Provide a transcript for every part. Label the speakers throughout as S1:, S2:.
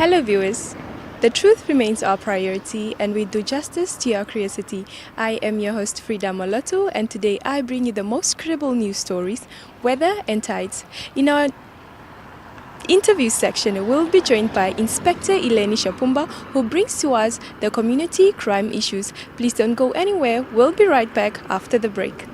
S1: Hello viewers, the truth remains our priority and we do justice to your curiosity. I am your host Frida Moloto and today I bring you the most credible news stories, weather and tides. In our interview section, we'll be joined by Inspector Eleni Shapumba, who brings to us the community crime issues. Please don't go anywhere, we'll be right back after the break.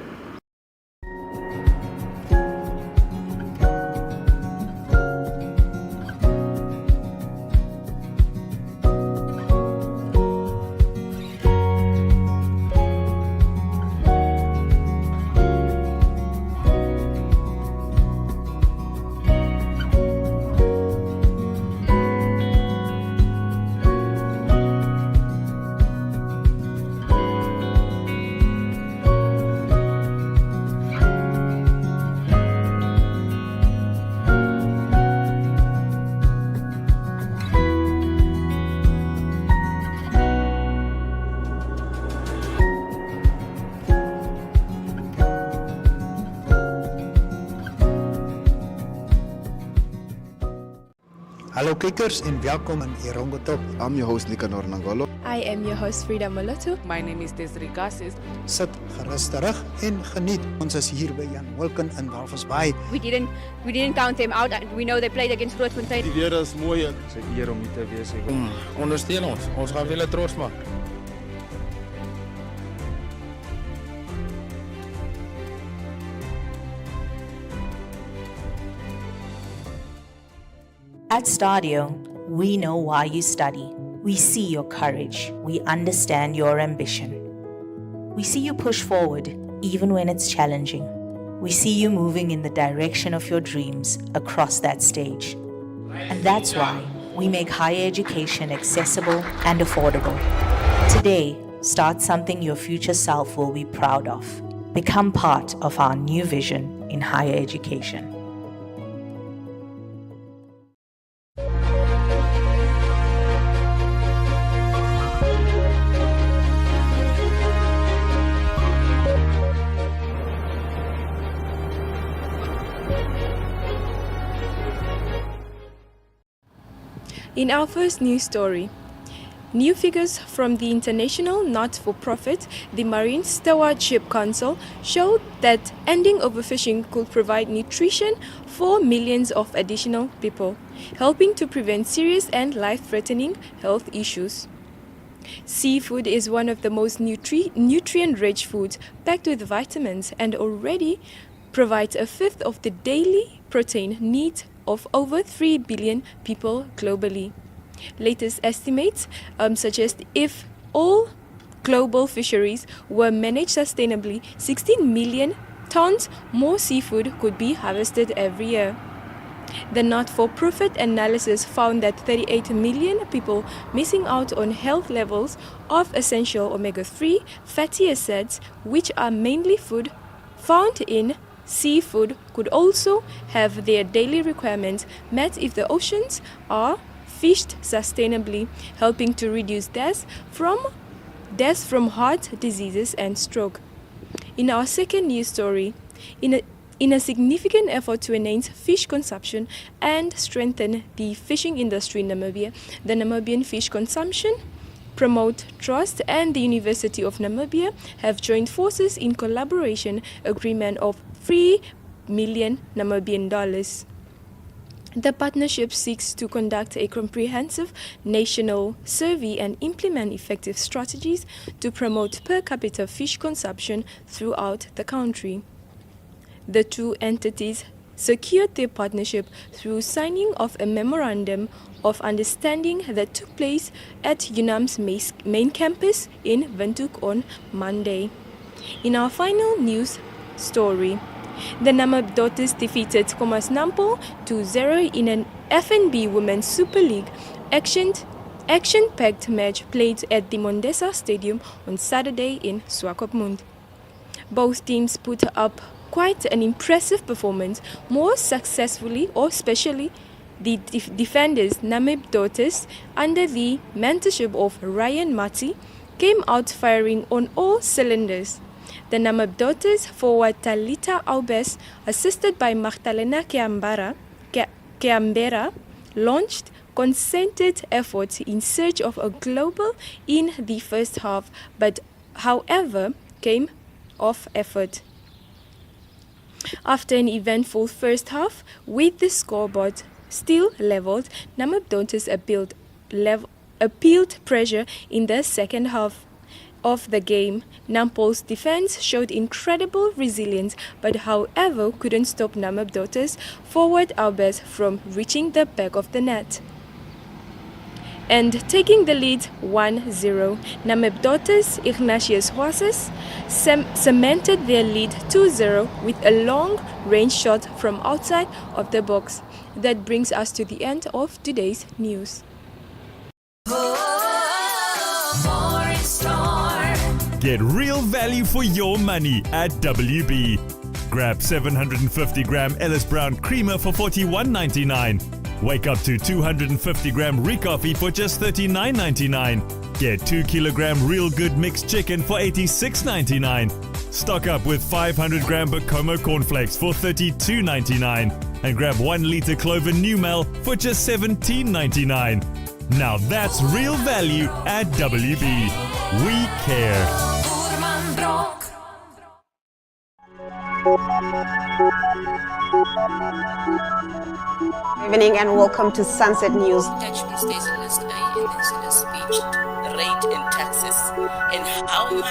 S2: Hallo kijkers en welkom in Erongo Top.
S3: I'm your host Nicanor Nangolo.
S1: I am your host Frida Moloto.
S4: My name is Desiree Cassis.
S2: Sit gerus terug en geniet. Ons is hier by Jan Wilken in Walvis Bay.
S5: We didn't count them out. We know they played against Grootfontein.
S6: Die weer is mooi. Dit is 'n eer om hier te wees. Ondersteun ons. Ons gaan julle trots maak.
S7: At Stadio, we know why you study. We see your courage. We understand your ambition. We see you push forward even when it's challenging. We see you moving in the direction of your dreams across that stage. And that's why we make higher education accessible and affordable. Today, start something your future self will be proud of. Become part of our new vision in higher education.
S1: In our first news story, new figures from the international not-for-profit, the Marine Stewardship Council, show that ending overfishing could provide nutrition for millions of additional people, helping to prevent serious and life-threatening health issues. Seafood is one of the most nutrient-rich foods, packed with vitamins, and already provides a fifth of the daily protein needs of over 3 billion people globally. Latest estimates suggest if all global fisheries were managed sustainably, 16 million tons more seafood could be harvested every year. The not-for-profit analysis found that 38 million people missing out on health levels of essential omega-3 fatty acids, which are mainly food found in seafood, could also have their daily requirements met if the oceans are fished sustainably, helping to reduce deaths from heart diseases and stroke. In our second news story, in a significant effort to enhance fish consumption and strengthen the fishing industry in Namibia, the Namibian Fish Consumption Promote Trust and the University of Namibia have joined forces in collaboration agreement of $3 million Namibian dollars. The partnership seeks to conduct a comprehensive national survey and implement effective strategies to promote per capita fish consumption throughout the country. The two entities secured their partnership through signing of a memorandum of understanding that took place at UNAM's main campus in Vandag on Monday. In our final news story, the Namib Daughters defeated Khomas Nampo 2-0 in an FNB Women's Super League action-packed match played at the Mondesa Stadium on Saturday in Swakopmund. Both teams put up quite an impressive performance, more successfully or especially the defenders Namib Daughters under the mentorship of Ryan Mati came out firing on all cylinders. The Namib Daughters forward Talita Aubes, assisted by Magdalena Keambera, launched concerted effort in search of a global in the first half, but however came off effort. After an eventful first half, with the scoreboard still leveled, Namibdoters appealed pressure in the second half of the game. Nampol's defense showed incredible resilience, but however couldn't stop Namibdoters forward Albert from reaching the back of the net. And taking the lead 1-0, Namibdoters Ignatius Horses cemented their lead 2-0 with a long-range shot from outside of the box. That brings us to the end of today's news.
S4: Get real value for your money at WB. Grab 750-gram Ellis Brown creamer for $41.99. Wake up to 250-gram Recoffee for just $39.99. Get 2-kilogram Real Good mixed chicken for $86.99. Stock up with 500-gram Bacomo cornflakes for $32.99. And grab 1-liter Clover New Mel for just $17.99. Now that's real value at WB. We care.
S8: Good evening and welcome to Sunset News.
S9: Touch the station list A and then see the speech, rate and taxes, and how much.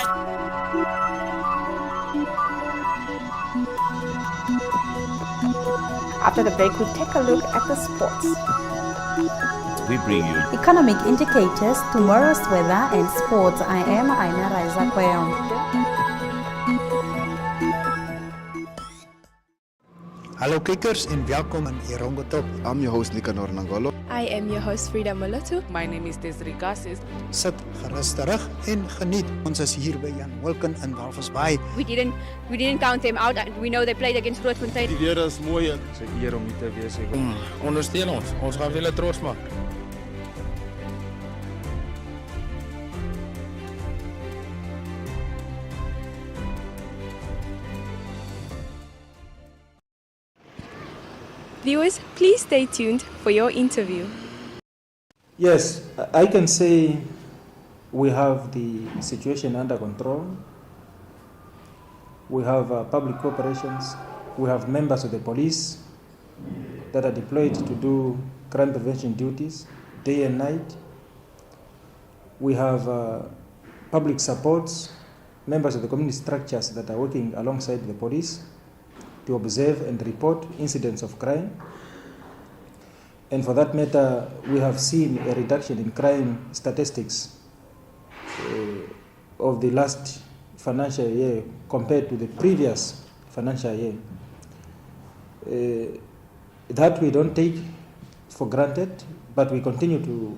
S8: After the break, we take a look at the sports.
S10: We bring you
S11: economic indicators, tomorrow's weather and sports. I am Aina Raiza Kweyong.
S2: Hallo kykers en welkom in Erongo Top.
S3: I'm your host Nicanor Nangolo.
S1: I am your host Frida Moloto.
S9: My name is Desiree Cassis.
S2: Sit gerus terug en geniet. Ons is hier by Jan Wilken in Walvis Bay.
S5: We didn't count them out. We know they played against Grootfontein.
S6: Die weer is mooi. Dit is 'n eer om hier te wees. Ondersteun ons. Ons gaan julle trots maak.
S1: Viewers, please stay tuned for your interview.
S12: Yes, I can say we have the situation under control. We have public corporations. We have members of the police that are deployed to do crime prevention duties day and night. We have public supports, members of the community structures that are working alongside the police to observe and report incidents of crime. And for that matter, we have seen a reduction in crime statistics of the last financial year compared to the previous financial year. That we don't take for granted, but we continue to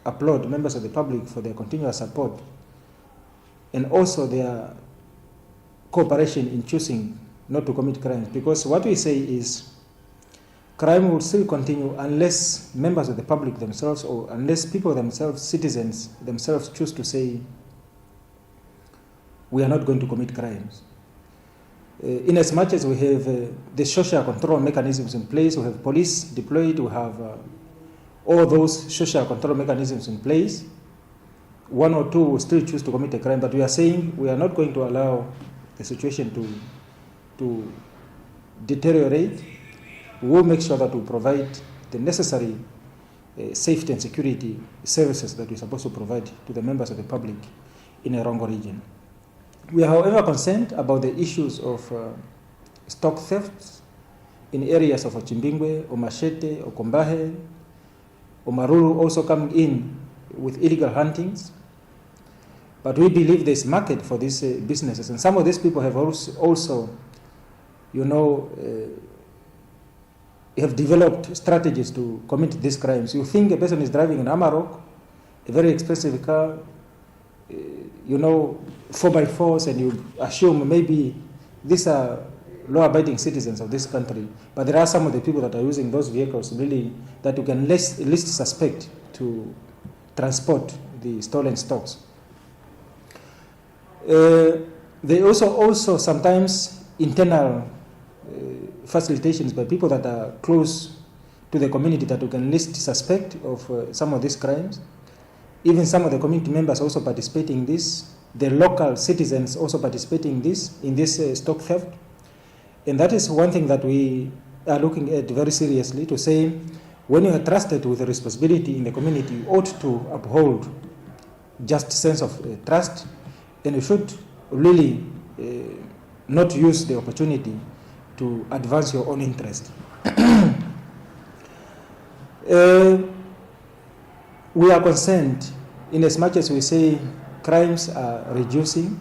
S12: applaud members of the public for their continuous support and also their cooperation in choosing not to commit crimes, because what we say is crime will still continue unless members of the public themselves or unless people themselves, citizens themselves choose to say we are not going to commit crimes. In as much as we have the social control mechanisms in place, we have police deployed, we have all those social control mechanisms in place, one or two will still choose to commit a crime, but we are saying we are not going to allow the situation to deteriorate. We will make sure that we provide the necessary safety and security services that we're supposed to provide to the members of the public in the Erongo region. We are, however, concerned about the issues of stock thefts in areas of Chimbingwe, Omashete, Okombahe, Omaruru also coming in with illegal huntings. But we believe there's market for these businesses, and some of these people have also have developed strategies to commit these crimes. You think a person is driving an Amarok, a very expensive car, 4x4s, and you assume maybe these are law-abiding citizens of this country. But there are some of the people that are using those vehicles really that you can least suspect to transport the stolen stocks. There also sometimes internal facilitations by people that are close to the community that we can list suspect of some of these crimes. Even some of the community members also participating in this. The local citizens also participating in this stock theft. And that is one thing that we are looking at very seriously, to say when you are trusted with a responsibility in the community, you ought to uphold just sense of trust, and you should really not use the opportunity to advance your own interest. We are concerned in as much as we say crimes are reducing,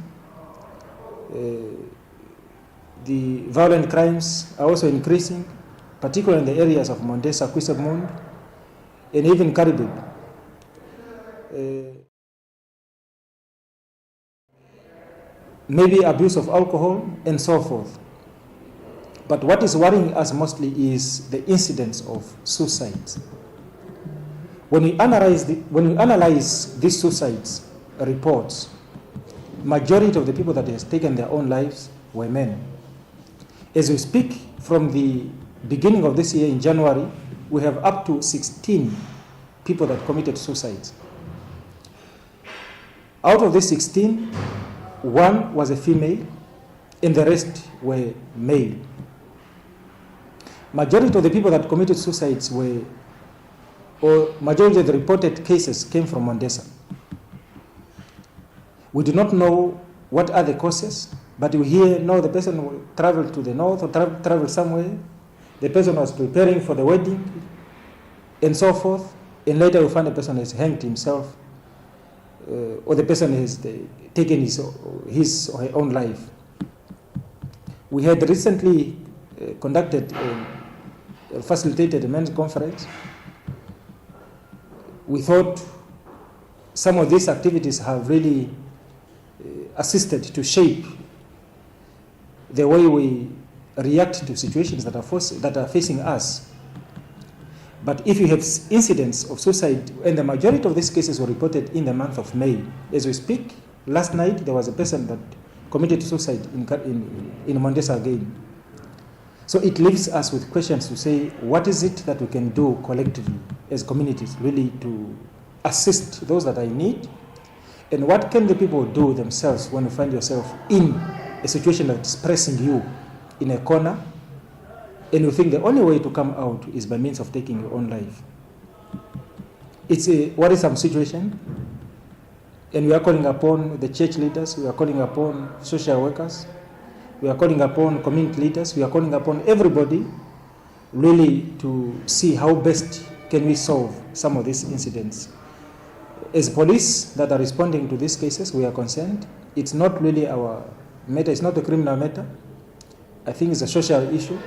S12: the violent crimes are also increasing, particularly in the areas of Mondesa, PlatzamMeerinSwakopmund, and even Caribbean. Maybe abuse of alcohol and so forth. But what is worrying us mostly is the incidence of suicides. When we analyze these suicides reports, majority of the people that has taken their own lives were men. As we speak, from the beginning of this year in January, we have up to 16 people that committed suicides. Out of these 16, one was a female and the rest were male. Majority of the people that committed suicides majority of the reported cases came from Mondesa. We do not know what are the causes, but we hear, no, the person will travel to the north or travel somewhere, the person was preparing for the wedding, and so forth, and later we find the person has hanged himself, or the person has taken his or her own life. We had recently facilitated a men's conference. We thought some of these activities have really assisted to shape the way we react to situations that are facing us. But if you have incidents of suicide, and the majority of these cases were reported in the month of May. As we speak, last night there was a person that committed suicide in Mondesa again. So it leaves us with questions to say, what is it that we can do collectively as communities really to assist those that are in need? And what can the people do themselves when you find yourself in a situation that's pressing you in a corner, and you think the only way to come out is by means of taking your own life? It's a worrisome situation, and we are calling upon the church leaders, we are calling upon social workers, we are calling upon community leaders, we are calling upon everybody really to see how best can we solve some of these incidents. As police that are responding to these cases, we are concerned. It's not really our matter, it's not a criminal matter. I think it's a social issue,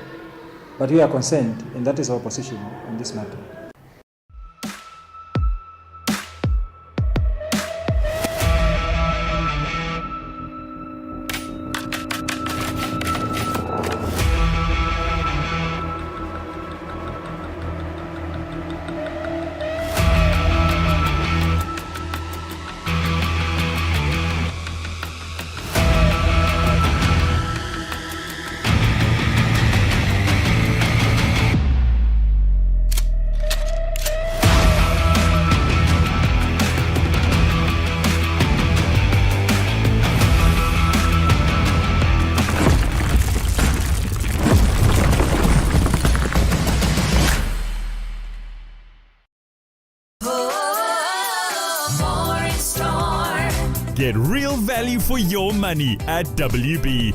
S12: but we are concerned, and that is our position on this matter.
S4: Get real value for your money at WB.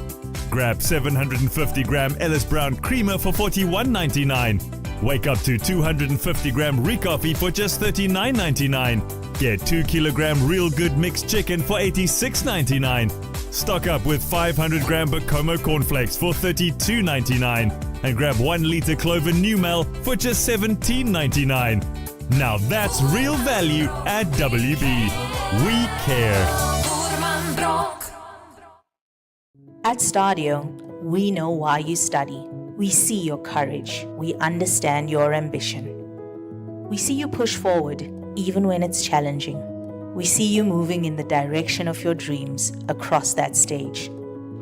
S4: Grab 750-gram Ellis Brown creamer for $41.99. Wake up to 250-gram recoffee for just $39.99. Get 2-kilogram Real Good mixed chicken for $86.99. Stock up with 500-gram Bacomo cornflakes for $32.99. And grab 1-liter Clover New Mel for just $17.99. Now that's real value at WB. We care.
S7: At Stadio, we know why you study. We see your courage. We understand your ambition. We see you push forward even when it's challenging. We see you moving in the direction of your dreams across that stage.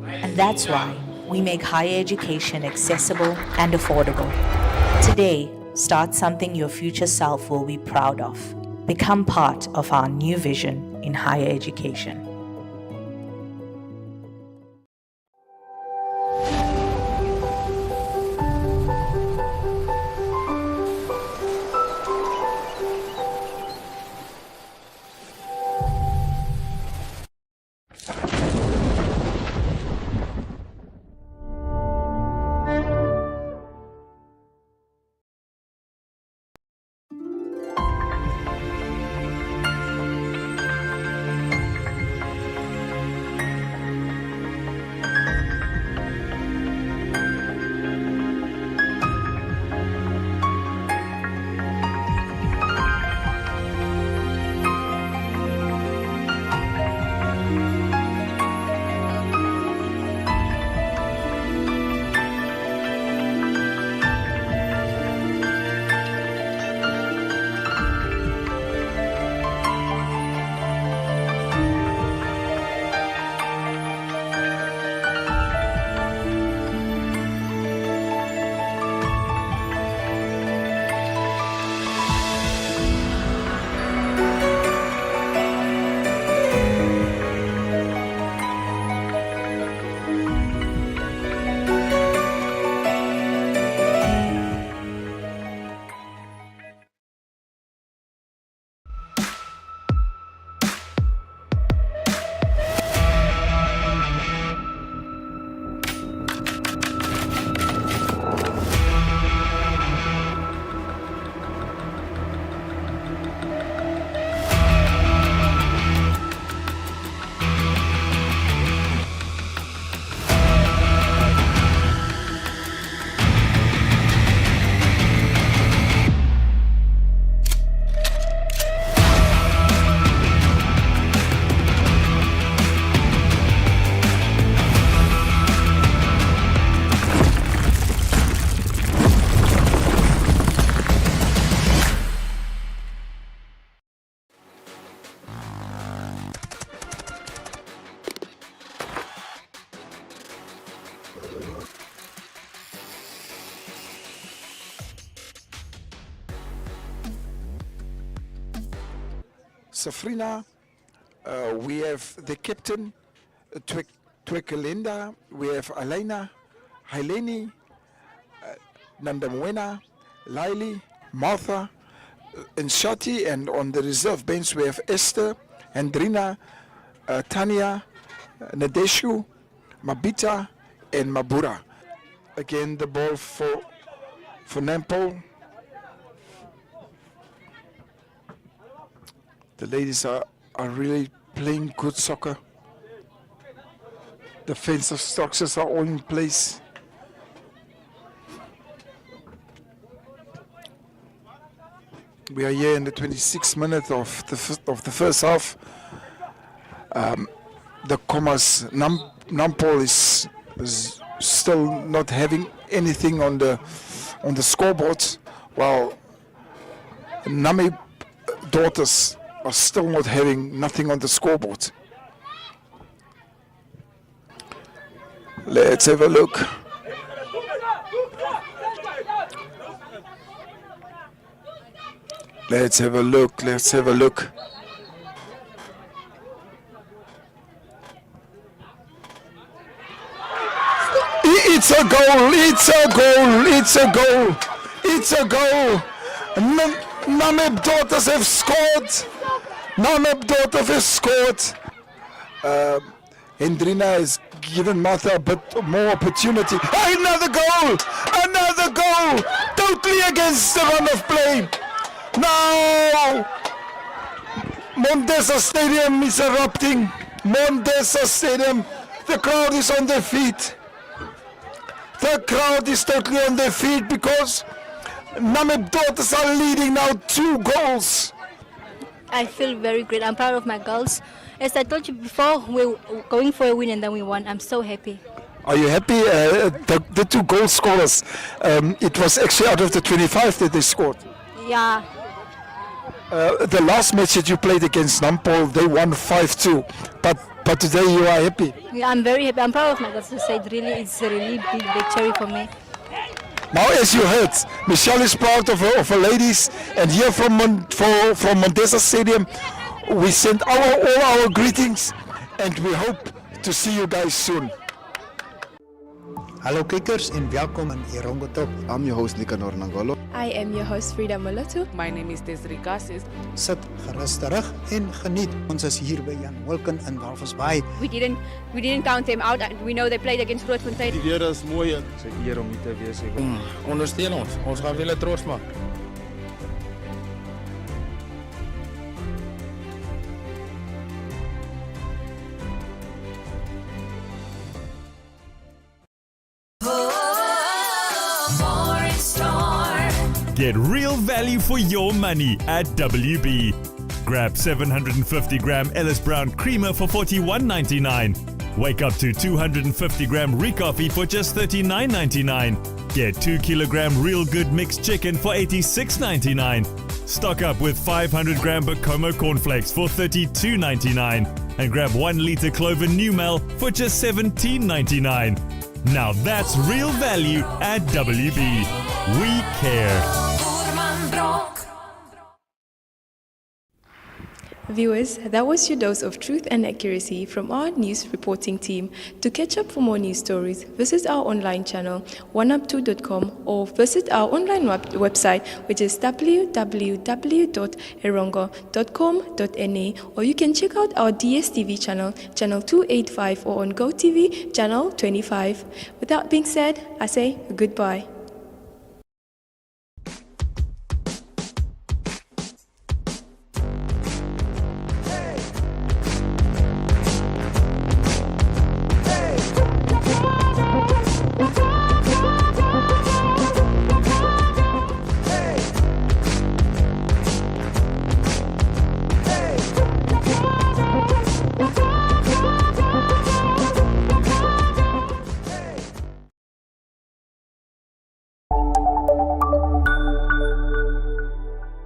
S7: And that's why we make higher education accessible and affordable. Today, Start something your future self will be proud of. Become part of our new vision in higher education.
S13: Safrina, we have the captain, Twekelinda, we have Alaina, Heleni, Nandamwena, Laili, Martha, and Shati, and on the reserve bench we have Esther, Andrina, Tanya, Nadeshu, Mabita, and Mabura. Again, the ball for Nampol. The ladies are really playing good soccer. Defensive structures are all in place. We are here in the 26th minute of the first half. The Commerce Nampol is still not having anything on the scoreboard, while Nami daughters are still not having nothing on the scoreboard. Let's have a look. Let's have a look. Let's have a look. It's a goal. It's a goal. It's a goal. It's a goal. Namib daughters have scored. Namib daughters have scored. Hendrina has given Martha a bit more opportunity. Another goal! Another goal! Totally against the run of play. Now, Montesa Stadium is erupting. Montesa Stadium. The crowd is on their feet. The crowd is totally on their feet because Namib daughters are leading now 2 goals.
S14: I feel very great. I'm proud of my girls. As I told you before, we're going for a win and then we won. I'm so happy.
S13: Are you happy? The 2 goal scorers, it was actually out of the 25 that they scored.
S14: Yeah.
S13: The last match that you played against Nampol, they won 5-2. But today you are happy.
S14: Yeah, I'm very happy. I'm proud of my girls. It's a really big victory for me.
S13: Now, as you heard, Michelle is proud of her ladies, and here from Montesa Stadium, we send all our greetings, and we hope to see you guys soon.
S2: Hallo kykers en welkom in Erongo Top.
S3: I'm your host Erongo.
S1: I am your host Frida Moloto.
S9: My name is Desiree Cassis.
S2: Sit gerus terug en geniet. Ons is hier by Jan Wilken in Walvis Bay.
S5: We didn't count them out, and we know they played against Grootfontein.
S6: Die weer is mooi. Dis 'n eer om hier te wees. Ondersteun ons. Ons gaan julle trots maak.
S4: Get real value for your money at WB. Grab 750-gram Ellis Brown creamer for $41.99. Wake up to 250-gram recoffee for just $39.99. Get 2-kilogram Real Good mixed chicken for $86.99. Stock up with 500-gram Bacomo cornflakes for $32.99. And grab 1-liter Clover New Mel for just $17.99. Now that's real value at WB. We care.
S1: Viewers, that was your dose of truth and accuracy from our news reporting team. To catch up for more news stories, visit our online channel, oneup2.com, or visit our online website, which is www.erongo.com.na, or you can check out our DSTV channel, channel 285, or on GoTV, channel 25. With that being said, I say goodbye.